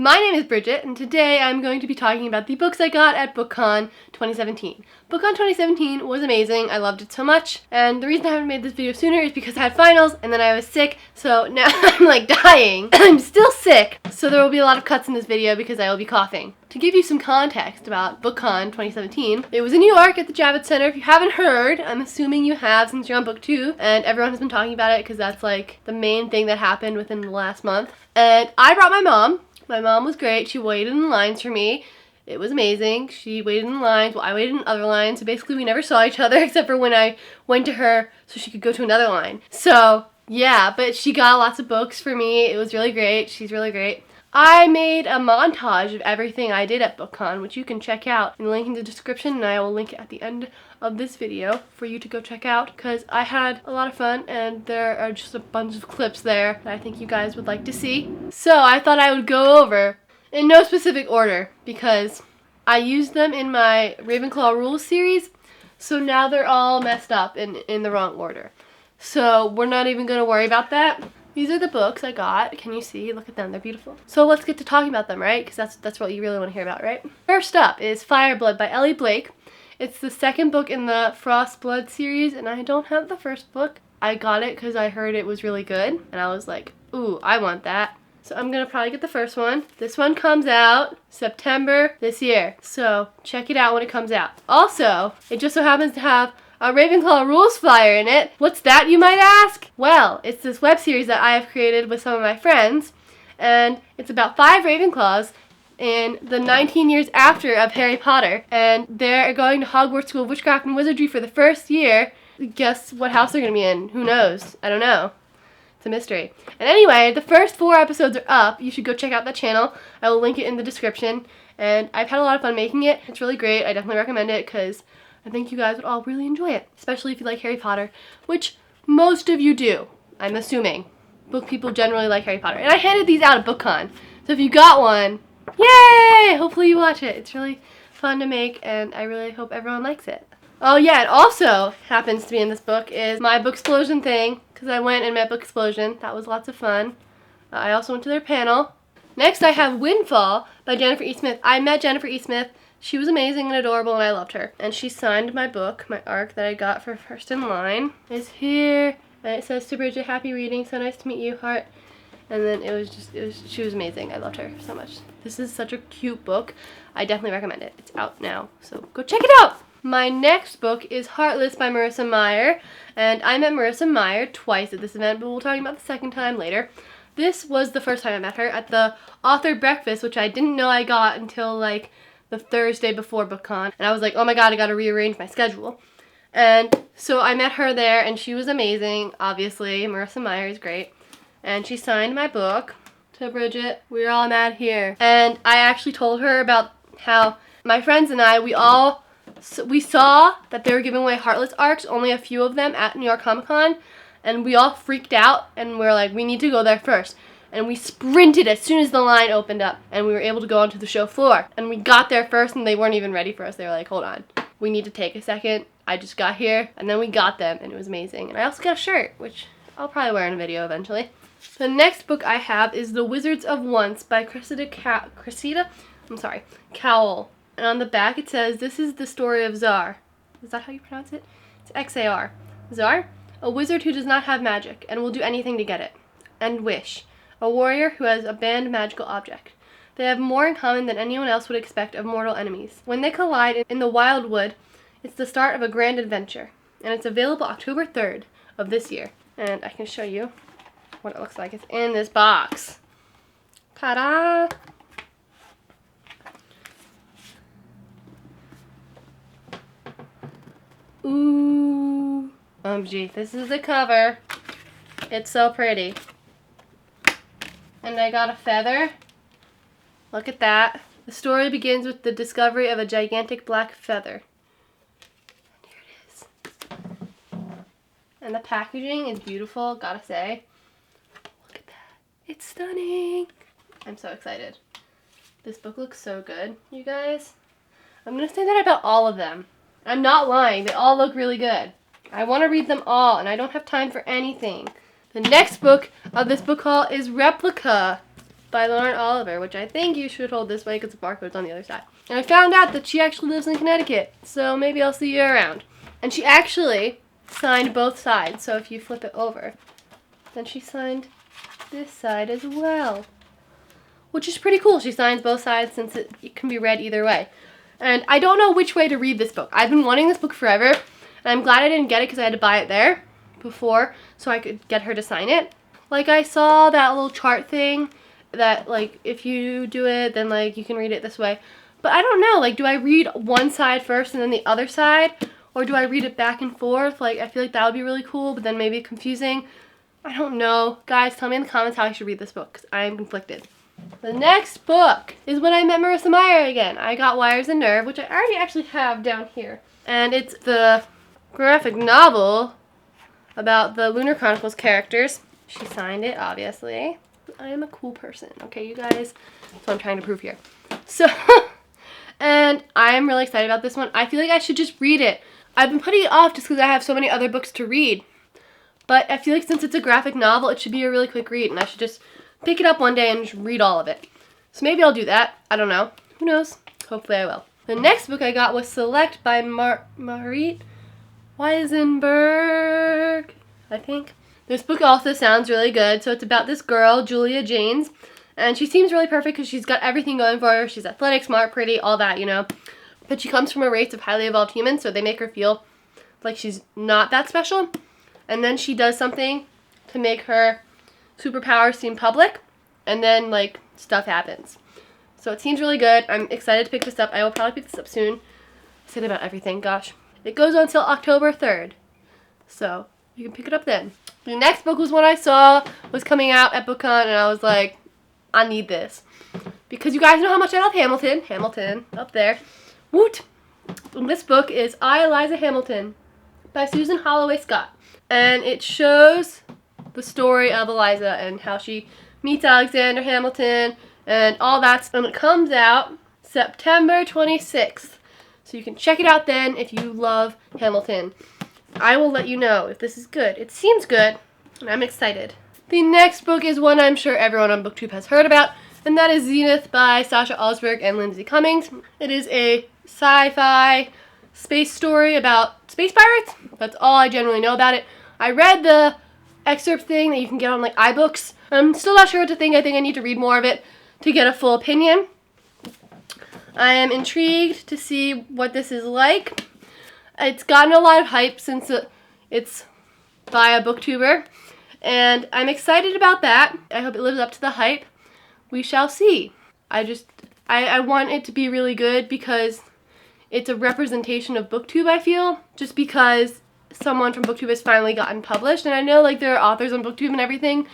My name is Bridget, and today I'm going to be talking about the books I got at Bookcon 2017. Bookcon 2017 was amazing. I loved it so much, and the reason I haven't made this video sooner is because I had finals, and then I was sick, so now I'm like dying. I'm still sick, so there will be a lot of cuts in this video because I will be coughing. To give you some context about Bookcon 2017, it was in New York at the Javits Center. If you haven't heard, I'm assuming you have since you're on book 2, and everyone has been talking about it because that's like the main thing that happened within the last month. And I brought my mom. My mom was great. She waited in lines for me. It was amazing. She waited in lines while I waited in other lines. So basically we never saw each other except for when I went to her so she could go to another line. So yeah, but she got lots of books for me. It was really great. She's really great. I made a montage of everything I did at Bookcon, which you can check out in the link in the description, and I will link it at the end of this video for you to go check out, because I had a lot of fun and there are just a bunch of clips there that I think you guys would like to see. So I thought I would go over in no specific order because I used them in my Ravenclaw Rules series, so now they're all messed up in the wrong order. So we're not even going to worry about that. These are the books I got. Can you see? Look at them. They're beautiful. So let's get to talking about them, right? Because that's what you really want to hear about, right? First up is Fireblood by Ellie Blake. It's the second book in the Frost Blood series, and I don't have the first book. I got it because I heard it was really good, and I was like, ooh, I want that. So I'm going to probably get the first one. This one comes out September this year, so check it out when it comes out. Also, it just so happens to have a Ravenclaw Rules flyer in it. What's that, you might ask? Well, it's this web series that I have created with some of my friends, and it's about 5 Ravenclaws in the 19 years after of Harry Potter, and they're going to Hogwarts School of Witchcraft and Wizardry for the first year. Guess what house they're going to be in? Who knows? I don't know. It's a mystery. And anyway, the first 4 episodes are up. You should go check out that channel. I will link it in the description, and I've had a lot of fun making it. It's really great. I definitely recommend it because I think you guys would all really enjoy it, especially if you like Harry Potter, which most of you do, I'm assuming. Book people generally like Harry Potter. And I handed these out at Bookcon, so if you got one, yay! Hopefully you watch it. It's really fun to make, and I really hope everyone likes it. Oh yeah, it also happens to be in this book is my Booksplosion thing, because I went and met Booksplosion. That was lots of fun. I also went to their panel. Next I have Windfall by Jennifer E. Smith. I met Jennifer E. Smith. She was amazing and adorable, and I loved her. And she signed my book, my ARC that I got for First in Line. It's here, and it says, "To Bridget, happy reading, so nice to meet you, heart." And then she was amazing. I loved her so much. This is such a cute book. I definitely recommend it. It's out now, so go check it out. My next book is Heartless by Marissa Meyer, and I met Marissa Meyer twice at this event, but we'll talk about the second time later. This was the first time I met her at the author breakfast, which I didn't know I got until like the Thursday before Bookcon, and I was like, oh my god, I gotta rearrange my schedule. And so I met her there, and she was amazing, obviously. Marissa Meyer is great. And she signed my book. To Bridget, we're all mad here. And I actually told her about how my friends and I, we saw that they were giving away Heartless ARCs, only a few of them at New York Comic Con, and we all freaked out, and we're like, we need to go there first. And we sprinted as soon as the line opened up, and we were able to go onto the show floor. And we got there first, and they weren't even ready for us. They were like, hold on, we need to take a second. I just got here, and then we got them, and it was amazing. And I also got a shirt, which I'll probably wear in a video eventually. The next book I have is The Wizards of Once by Cressida Cowell. And on the back it says, "This is the story of Xar." Is that how you pronounce it? It's X-A-R. Xar, a wizard who does not have magic and will do anything to get it. And Wish, a warrior who has a banned magical object. They have more in common than anyone else would expect of mortal enemies. When they collide in the wild wood, it's the start of a grand adventure. And it's available October 3rd of this year. And I can show you what it looks like. It's in this box. Ta-da! Ooh. OMG, this is the cover. It's so pretty. And I got a feather. Look at that. The story begins with the discovery of a gigantic black feather. And here it is. And the packaging is beautiful, gotta say. Look at that. It's stunning. I'm so excited. This book looks so good, you guys. I'm gonna say that about all of them. I'm not lying. They all look really good. I want to read them all, and I don't have time for anything. The next book of this book haul is Replica by Lauren Oliver, which I think you should hold this way because the barcode's on the other side. And I found out that she actually lives in Connecticut, so maybe I'll see you around. And she actually signed both sides, so if you flip it over, then she signed this side as well, which is pretty cool. She signs both sides since it can be read either way. And I don't know which way to read this book. I've been wanting this book forever, and I'm glad I didn't get it because I had to buy it there before so I could get her to sign it. Like, I saw that little chart thing that, like, if you do it, then, like, you can read it this way. But I don't know, like, do I read one side first and then the other side? Or do I read it back and forth? Like, I feel like that would be really cool, but then maybe confusing. I don't know. Guys, tell me in the comments how I should read this book, because I am conflicted. The next book is When I Met Marissa Meyer Again. I got Wires and Nerve, which I already actually have down here. And it's the graphic novel about the Lunar Chronicles characters. She signed it, obviously. I am a cool person, okay, you guys? That's what I'm trying to prove here. So, and I'm really excited about this one. I feel like I should just read it. I've been putting it off just because I have so many other books to read. But I feel like since it's a graphic novel, it should be a really quick read, and I should just pick it up one day and just read all of it. So maybe I'll do that. I don't know. Who knows? Hopefully I will. The next book I got was Select by Marit Weisenberg, I think. This book also sounds really good. So it's about this girl, Julia Janes, and she seems really perfect because she's got everything going for her. She's athletic, smart, pretty, all that, you know. But she comes from a race of highly evolved humans, so they make her feel like she's not that special. And then she does something to make her superpowers seem public, and then, like, stuff happens. So it seems really good. I'm excited to pick this up. I will probably pick this up soon. I said about everything, gosh. It goes on until October 3rd, so you can pick it up then. The next book was one I saw was coming out at Bookcon, and I was like, I need this. Because you guys know how much I love Hamilton. Hamilton, up there. Woot! And this book is I, Eliza Hamilton by Susan Holloway Scott. And it shows the story of Eliza and how she meets Alexander Hamilton and all that. And it comes out September 26th. So you can check it out then if you love Hamilton. I will let you know if this is good. It seems good, and I'm excited. The next book is one I'm sure everyone on BookTube has heard about, and that is Zenith by Sasha Alsberg and Lindsey Cummings. It is a sci-fi space story about space pirates. That's all I generally know about it. I read the excerpt thing that you can get on, like, iBooks. I'm still not sure what to think. I think I need to read more of it to get a full opinion. I am intrigued to see what this is like. It's gotten a lot of hype since it's by a booktuber, and I'm excited about that. I hope it lives up to the hype. We shall see. I want it to be really good because it's a representation of BookTube, I feel, just because someone from BookTube has finally gotten published, and I know, like, there are authors on BookTube and everything,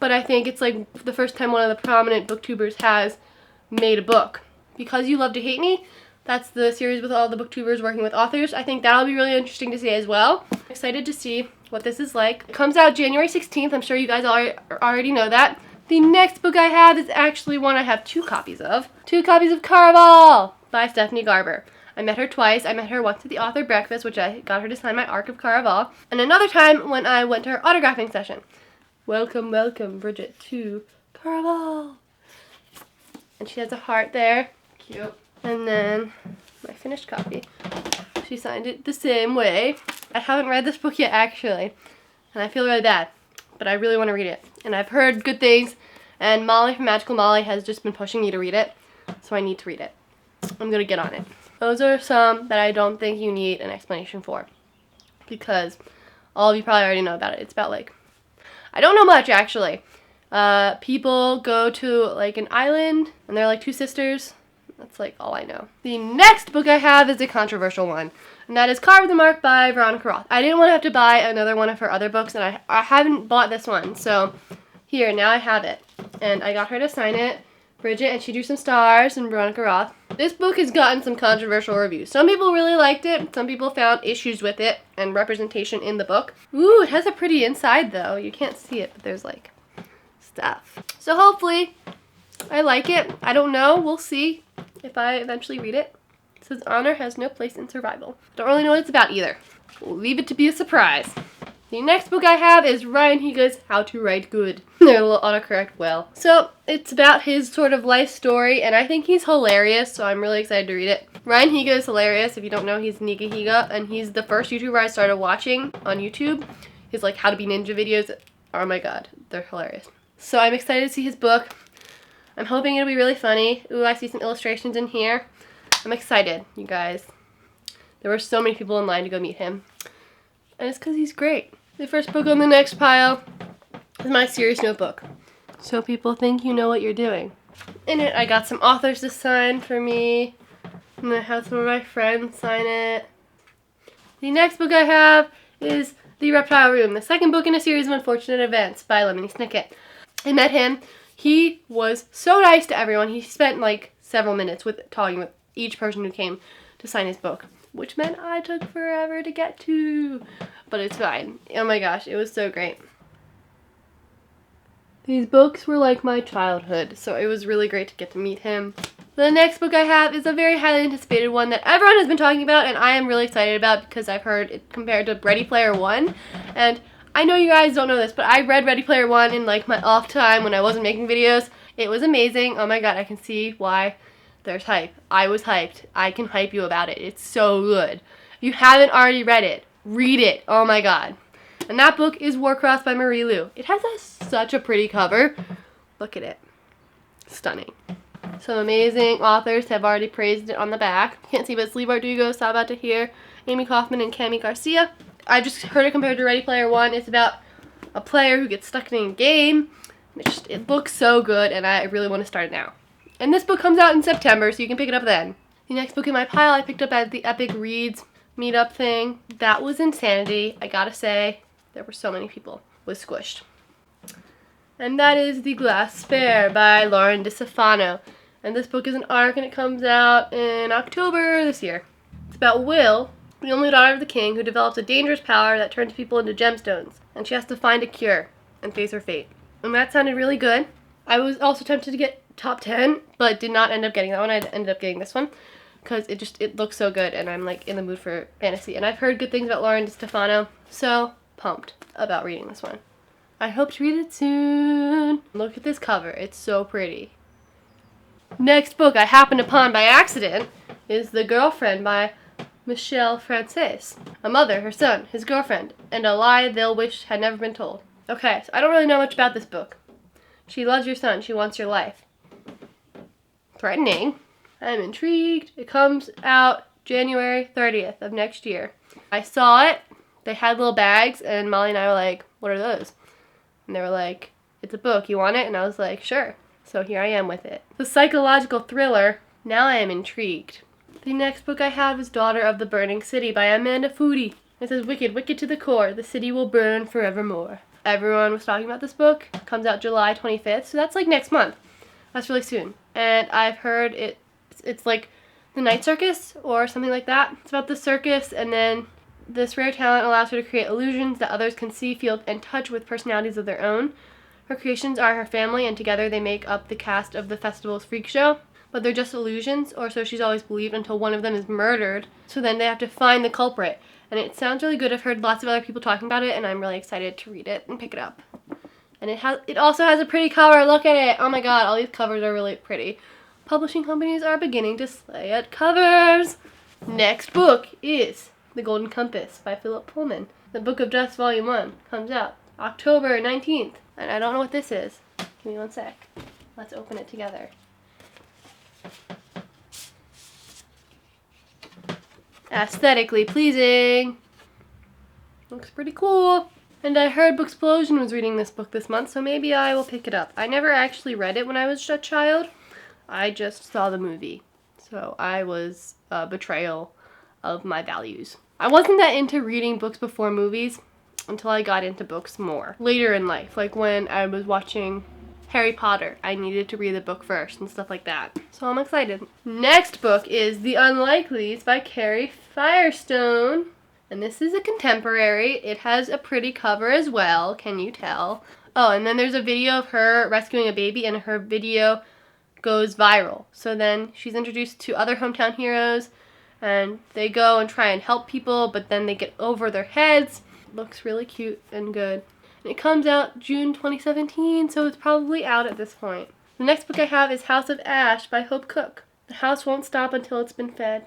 but I think it's, like, the first time one of the prominent booktubers has made a book. Because You Love to Hate Me, that's the series with all the booktubers working with authors. I think that'll be really interesting to see as well. I'm excited to see what this is like. It comes out January 16th. I'm sure you guys already know that. The next book I have is actually one I have two copies of. 2 copies of Caraval by Stephanie Garber. I met her twice. I met her once at the author breakfast, which I got her to sign my arc of Caraval, and another time when I went to her autographing session. Welcome, welcome, Bridget, to Caraval. And she has a heart there. Cute. And then my finished copy. She signed it the same way. I haven't read this book yet, actually, and I feel really bad, but I really want to read it. And I've heard good things, and Molly from Magical Molly has just been pushing me to read it, so I need to read it. I'm going to get on it. Those are some that I don't think you need an explanation for, because all of you probably already know about it. It's about, like, I don't know much, actually. People go to, like, an island, and they're, like, 2 sisters. That's, like, all I know. The next book I have is a controversial one, and that is Carve the Mark by Veronica Roth. I didn't want to have to buy another one of her other books, and I haven't bought this one, so here, now I have it. And I got her to sign it, Bridget, and she drew some stars, and Veronica Roth. This book has gotten some controversial reviews. Some people really liked it, some people found issues with it, and representation in the book. Ooh, it has a pretty inside, though. You can't see it, but there's, like, stuff. So hopefully, I like it. I don't know, we'll see if I eventually read it. It says honor has no place in survival. Don't really know what it's about either. We'll leave it to be a surprise. The next book I have is Ryan Higa's How to Write Good. They're a little autocorrect well. So it's about his sort of life story, and I think he's hilarious, so I'm really excited to read it. Ryan Higa is hilarious. If you don't know, he's Nika Higa, and he's the first YouTuber I started watching on YouTube. His like how to be ninja videos. Oh my god, they're hilarious. So I'm excited to see his book. I'm hoping it'll be really funny. Ooh, I see some illustrations in here. I'm excited, you guys. There were so many people in line to go meet him. And it's because he's great. The first book on the next pile is my serious notebook. So people think you know what you're doing. In it, I got some authors to sign for me. And I have some of my friends sign it. The next book I have is The Reptile Room, the second book in a series of unfortunate events by Lemony Snicket. I met him. He was so nice to everyone. He spent like several minutes talking with each person who came to sign his book, which meant I took forever to get to, but it's fine. Oh my gosh, it was so great. These books were like my childhood, so it was really great to get to meet him. The next book I have is a very highly anticipated one that everyone has been talking about, and I am really excited about because I've heard it compared to Ready Player One, and I know you guys don't know this, but I read Ready Player One in like my off time when I wasn't making videos. It was amazing. Oh my god, I can see why there's hype. I was hyped. I can hype you about it. It's so good. If you haven't already read it, read it. Oh my god. And that book is Warcraft by Marie Lu. It has such a pretty cover. Look at it. Stunning. Some amazing authors have already praised it on the back. Can't see, but Lee Bardugo, Sabah Tahir, Amy Kaufman, and Cami Garcia. I just heard it compared to Ready Player One. It's about a player who gets stuck in a game. It looks so good, and I really want to start it now. And this book comes out in September, so you can pick it up then. The next book in my pile I picked up at the Epic Reads meetup thing. That was insanity. I gotta say, there were so many people. It was squished. And that is The Glass Spare by Lauren DeStefano. And this book is an arc, and it comes out in October this year. It's about Will, the only daughter of the king, who develops a dangerous power that turns people into gemstones. And she has to find a cure and face her fate. And that sounded really good. I was also tempted to get top 10, but did not end up getting that one. I ended up getting this one because it looks so good, and I'm like in the mood for fantasy. And I've heard good things about Lauren DeStefano, so pumped about reading this one. I hope to read it soon. Look at this cover. It's so pretty. Next book I happened upon by accident is The Girlfriend by Michelle Frances. A mother, her son, his girlfriend, and a lie they'll wish had never been told. Okay, so I don't really know much about this book. She loves your son. She wants your life. Threatening. I'm intrigued. It comes out January 30th of next year. I saw it. They had little bags, and Molly and I were like, what are those? And they were like, it's a book. You want it? And I was like, sure. So here I am with it. The psychological thriller. Now I am intrigued. The next book I have is Daughter of the Burning City by Amanda Foody. It says, wicked, wicked to the core. The city will burn forevermore. Everyone was talking about this book. It comes out July 25th, so that's like next month. That's really soon. And I've heard it's like the Night Circus or something like that. It's about the circus, and then this rare talent allows her to create illusions that others can see, feel, and touch with personalities of their own. Her creations are her family, and together they make up the cast of the festival's freak show. But they're just illusions, or so she's always believed, until one of them is murdered. So then they have to find the culprit. And it sounds really good. I've heard lots of other people talking about it, and I'm really excited to read it and pick it up. And it also has a pretty cover. Look at it. Oh my god, all these covers are really pretty. Publishing companies are beginning to slay at covers. Next book is The Golden Compass by Philip Pullman. The Book of Dust Volume 1 comes out October 19th. And I don't know what this is. Give me one sec. Let's open it together. Aesthetically pleasing. Looks pretty cool. And I heard Booksplosion was reading this book this month, so maybe I will pick it up. I never actually read it when I was a child. I just saw the movie. So I was a betrayal of my values. I wasn't that into reading books before movies until I got into books more later in life. Like when I was watching Harry Potter, I needed to read the book first and stuff like that. So I'm excited. Next book is The Unlikeliest by Carrie Firestone. And this is a contemporary. It has a pretty cover as well, can you tell? Oh, and then there's a video of her rescuing a baby, and her video goes viral. So then she's introduced to other hometown heroes, and they go and try and help people, but then they get over their heads, Looks really cute and good. And it comes out June 2017, so it's probably out at this point. The next book I have is House of Ash by Hope Cook. The house won't stop until it's been fed.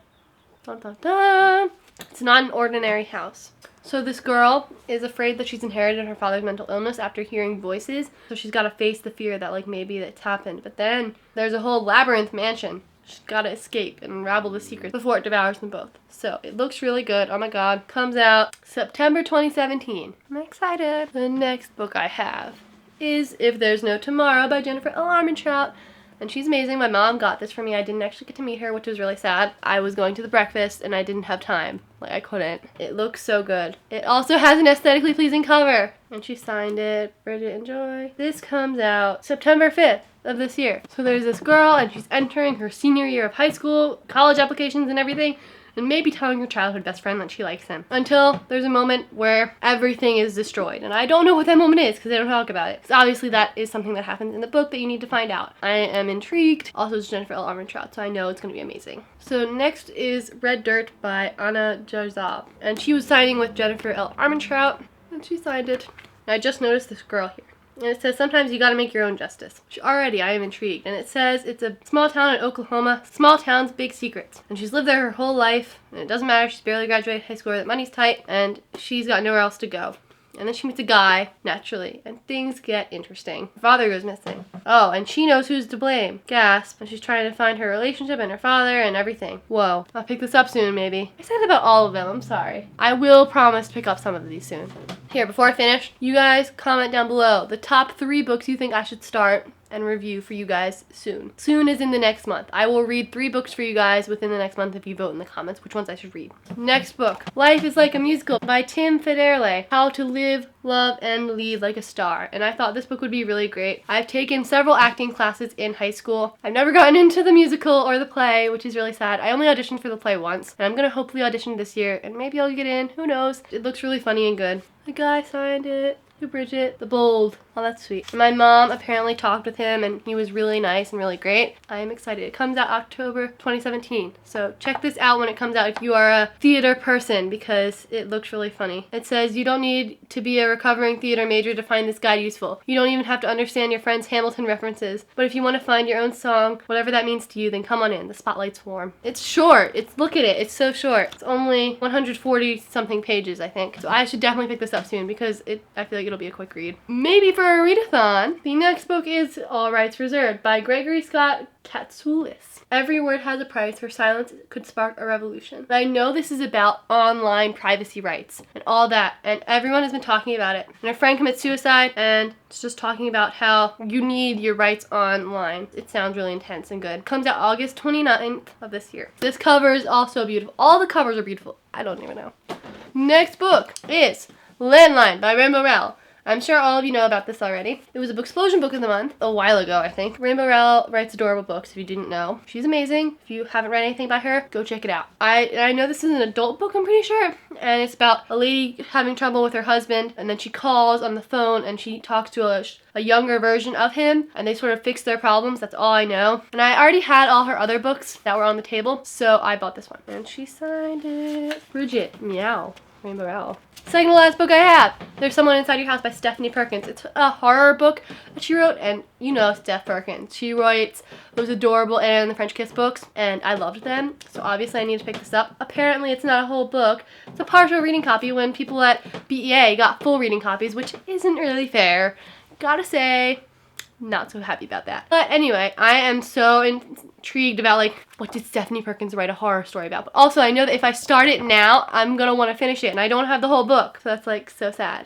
Dun, dun, dun. It's not an ordinary house. So this girl is afraid that she's inherited her father's mental illness after hearing voices. So she's got to face the fear that like maybe it's happened. But then there's a whole labyrinth mansion. She's got to escape and unravel the secrets before it devours them both. So it looks really good. Oh my god. Comes out September 2017. I'm excited. The next book I have is If There's No Tomorrow by Jennifer L. Armentrout. And she's amazing. My mom got this for me. I didn't actually get to meet her, which was really sad. I was going to the breakfast and I didn't have time. Like, I couldn't. It looks so good. It also has an aesthetically pleasing cover. And she signed it. Bridget and Joy. This comes out September 5th of this year. So there's this girl and she's entering her senior year of high school, college applications and everything, and maybe telling her childhood best friend that she likes him. Until there's a moment where everything is destroyed. And I don't know what that moment is because they don't talk about it. Because obviously that is something that happens in the book that you need to find out. I am intrigued. Also, it's Jennifer L. Armentrout, so I know it's going to be amazing. So next is Red Dirt by Anna Jarzab. And she was signing with Jennifer L. Armentrout, and she signed it. And I just noticed this girl here. And it says, sometimes you gotta make your own justice. Already, I am intrigued. And it says, it's a small town in Oklahoma. Small towns, big secrets. And she's lived there her whole life. And it doesn't matter, she's barely graduated high school, that money's tight. And she's got nowhere else to go. And then she meets a guy, naturally, and things get interesting. Her father goes missing. Oh, and she knows who's to blame. Gasp. And she's trying to find her relationship and her father and everything. Whoa. I'll pick this up soon, maybe. I said about all of them, I'm sorry. I will promise to pick up some of these soon. Here, before I finish, you guys comment down below the top 3 books you think I should start and review for you guys soon. Soon is in the next month. I will read 3 books for you guys within the next month if you vote in the comments which ones I should read. Next book, Life is Like a Musical by Tim Federle. How to Live, Love, and Lead Like a Star. And I thought this book would be really great. I've taken several acting classes in high school. I've never gotten into the musical or the play, which is really sad. I only auditioned for the play once, and I'm gonna hopefully audition this year, and maybe I'll get in, who knows. It looks really funny and good. The guy signed it. To Bridget, the bold. Oh, that's sweet. My mom apparently talked with him and he was really nice and really great. I am excited. It comes out October 2017. So check this out when it comes out if you are a theater person because it looks really funny. It says you don't need to be a recovering theater major to find this guide useful. You don't even have to understand your friend's Hamilton references. But if you want to find your own song, whatever that means to you, then come on in. The spotlight's warm. It's short. Look at it. It's so short. It's only 140 something pages, I think. So I should definitely pick this up soon because I feel like it'll be a quick read. Maybe for a readathon. The next book is All Rights Reserved by Gregory Scott Katsoulis. Every word has a price, her silence could spark a revolution. I know this is about online privacy rights and all that, and everyone has been talking about it. And a friend commits suicide, and it's just talking about how you need your rights online. It sounds really intense and good. Comes out August 29th of this year. This cover is also beautiful. All the covers are beautiful. I don't even know. Next book is Landline by Rainbow Rowell. I'm sure all of you know about this already. It was a Booksplosion book of the month a while ago, I think. Rainbow Rowell writes adorable books, if you didn't know. She's amazing. If you haven't read anything by her, go check it out. I know this is an adult book, I'm pretty sure, and it's about a lady having trouble with her husband, and then she calls on the phone and she talks to a younger version of him, and they sort of fix their problems. That's all I know. And I already had all her other books that were on the table, so I bought this one. And she signed it. Bridget, meow. Rainbow Rowell. Second to last book I have, There's Someone Inside Your House by Stephanie Perkins. It's a horror book that she wrote, and you know Steph Perkins. She writes those adorable Anna and the French Kiss books, and I loved them, so obviously I need to pick this up. Apparently it's not a whole book. It's a partial reading copy when people at BEA got full reading copies, which isn't really fair. Gotta say, not so happy about that. But anyway, I am so intrigued about, like, what did Stephanie Perkins write a horror story about? But also, I know that if I start it now, I'm gonna want to finish it, and I don't have the whole book, so that's, like, so sad.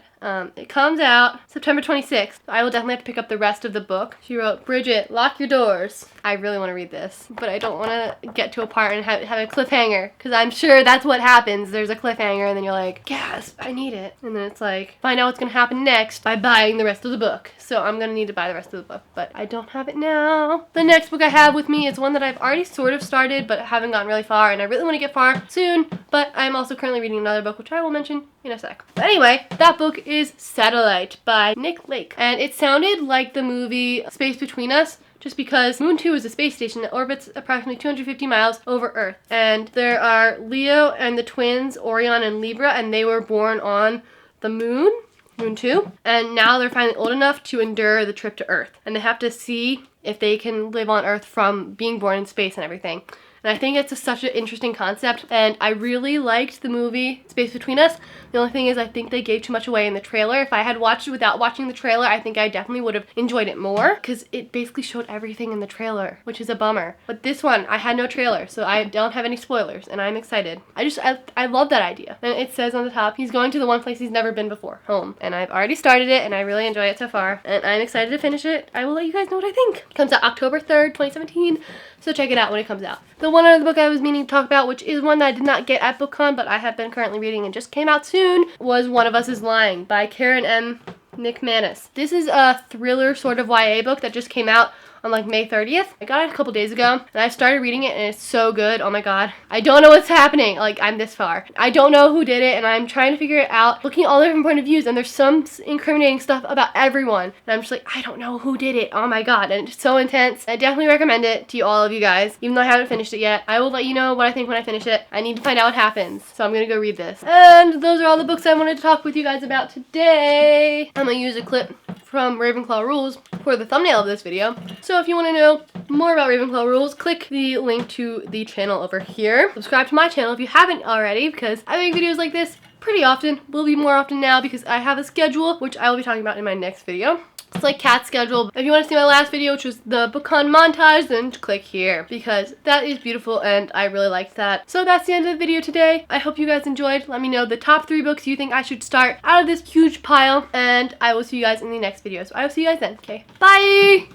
It comes out September 26th. I will definitely have to pick up the rest of the book. She wrote, Bridget, lock your doors. I really want to read this, but I don't want to get to a part and have a cliffhanger, because I'm sure that's what happens. There's a cliffhanger, and then you're like, gasp, I need it. And then it's like, find out what's going to happen next by buying the rest of the book. So I'm going to need to buy the rest of the book, but I don't have it now. The next book I have with me is one that I've already sort of started, but haven't gotten really far, and I really want to get far soon, but I'm also currently reading another book, which I will mention in a sec. But anyway, that book is Satellite by Nick Lake, and it sounded like the movie Space Between Us, just because Moon 2 is a space station that orbits approximately 250 miles over Earth. And there are Leo and the twins, Orion and Libra, and they were born on the moon. Moon 2, and now they're finally old enough to endure the trip to Earth, and they have to see if they can live on Earth from being born in space and everything. And I think it's such an interesting concept, and I really liked the movie Space Between Us. The only thing is I think they gave too much away in the trailer. If I had watched it without watching the trailer, I think I definitely would have enjoyed it more, because it basically showed everything in the trailer, which is a bummer. But this one, I had no trailer, so I don't have any spoilers, and I'm excited. I love that idea. And it says on the top, he's going to the one place he's never been before, home. And I've already started it, and I really enjoy it so far, and I'm excited to finish it. I will let you guys know what I think. It comes out October 3rd, 2017, so check it out when it comes out. The one other book I was meaning to talk about, which is one that I did not get at Bookcon, but I have been currently reading and just came out soon, was One of Us is Lying by Karen M. McManus. This is a thriller sort of YA book that just came out on like May 30th. I got it a couple days ago, and I started reading it, and it's so good. Oh my god. I don't know what's happening. Like, I'm this far. I don't know who did it, and I'm trying to figure it out, looking at all the different point of views, and there's some incriminating stuff about everyone. And I'm just like, I don't know who did it. Oh my god. And it's so intense. I definitely recommend it to all of you guys, even though I haven't finished it yet. I will let you know what I think when I finish it. I need to find out what happens, so I'm gonna go read this. And those are all the books I wanted to talk with you guys about today. I'm gonna use a clip from Ravenclaw Rules for the thumbnail of this video. So if you want to know more about Ravenclaw Rules, click the link to the channel over here. Subscribe to my channel if you haven't already, because I make videos like this pretty often. Will be more often now because I have a schedule, which I will be talking about in my next video. It's like Kat's schedule. If you want to see my last video, which was the Bookcon montage, then click here, because that is beautiful and I really liked that. So that's the end of the video today. I hope you guys enjoyed. Let me know the top 3 books you think I should start out of this huge pile, and I will see you guys in the next video. So I will see you guys then. Okay, bye!